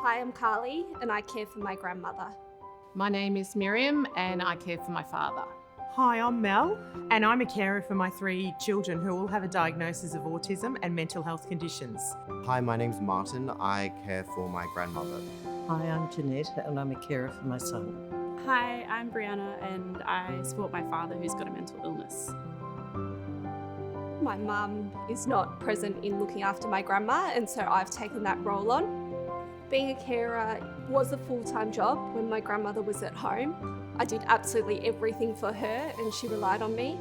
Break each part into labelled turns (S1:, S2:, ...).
S1: Hi, I'm Carly and I care for my grandmother.
S2: My name is Miriam and I care for my father.
S3: Hi, I'm Mel, and I'm a carer for my 3 children who all have a diagnosis of autism and mental health conditions.
S4: Hi, my name's Martin. I care for my grandmother.
S5: Hi, I'm Jeanette and I'm a carer for my son.
S6: Hi, I'm Brianna and I support my father who's got a mental illness.
S1: My mum is not present in looking after my grandma, and so I've taken that role on. Being a carer was a full-time job when my grandmother was at home. I did absolutely everything for her and she relied on me.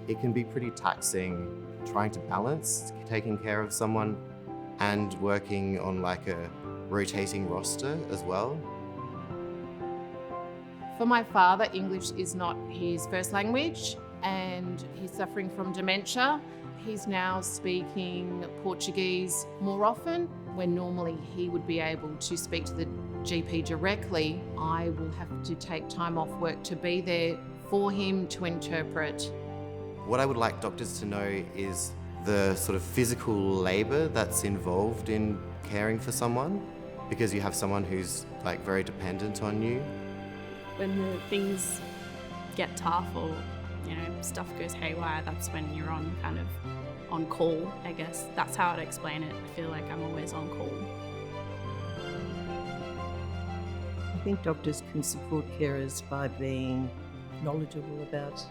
S4: It can be pretty taxing trying to balance taking care of someone and working on like a rotating roster as well.
S2: For my father, English is not his first language and he's suffering from dementia. He's now speaking Portuguese more often, when normally he would be able to speak to the GP directly. I will have to take time off work to be there for him to interpret.
S4: What I would like doctors to know is the sort of physical labour that's involved in caring for someone, because you have someone who's like very dependent on you.
S6: When the things get tough or stuff goes haywire, that's when you're on call, I guess. That's how I'd explain it. I feel like I'm always on call.
S5: I think doctors can support carers by being knowledgeable about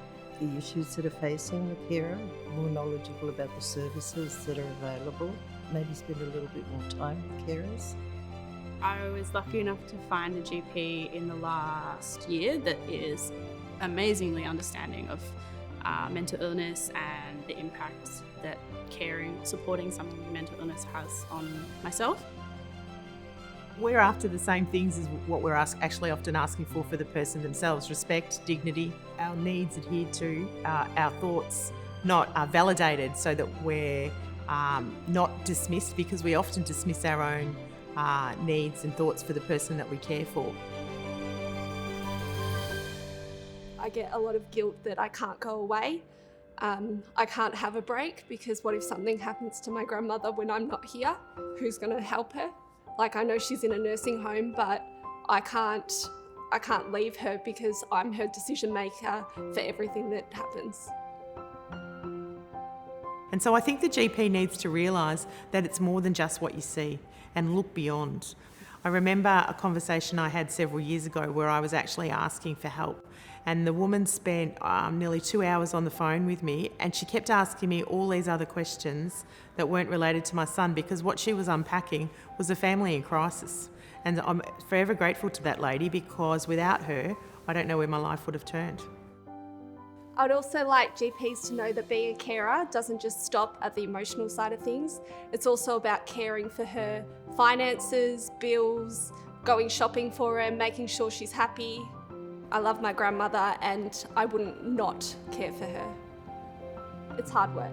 S5: the issues that are facing the carer, more knowledgeable about the services that are available, maybe spend a little bit more time with carers.
S6: I was lucky enough to find a GP in the last year that is amazingly understanding of mental illness and the impacts that supporting someone with mental illness has on myself.
S3: We're after the same things as what we're actually often asking for the person themselves: respect, dignity, our needs adhered to, our thoughts not validated, so that we're not dismissed, because we often dismiss our own needs and thoughts for the person that we care for.
S1: I get a lot of guilt that I can't go away. I can't have a break, because what if something happens to my grandmother when I'm not here? Who's going to help her? Like, I know she's in a nursing home, but I can't leave her, because I'm her decision maker for everything that happens.
S3: And so I think the GP needs to realise that it's more than just what you see, and look beyond. I remember a conversation I had several years ago where I was actually asking for help, and the woman spent nearly 2 hours on the phone with me, and she kept asking me all these other questions that weren't related to my son, because what she was unpacking was a family in crisis. And I'm forever grateful to that lady, because without her, I don't know where my life would have turned.
S1: I'd also like GPs to know that being a carer doesn't just stop at the emotional side of things. It's also about caring for her finances, bills, going shopping for her, making sure she's happy. I love my grandmother and I wouldn't not care for her. It's hard work.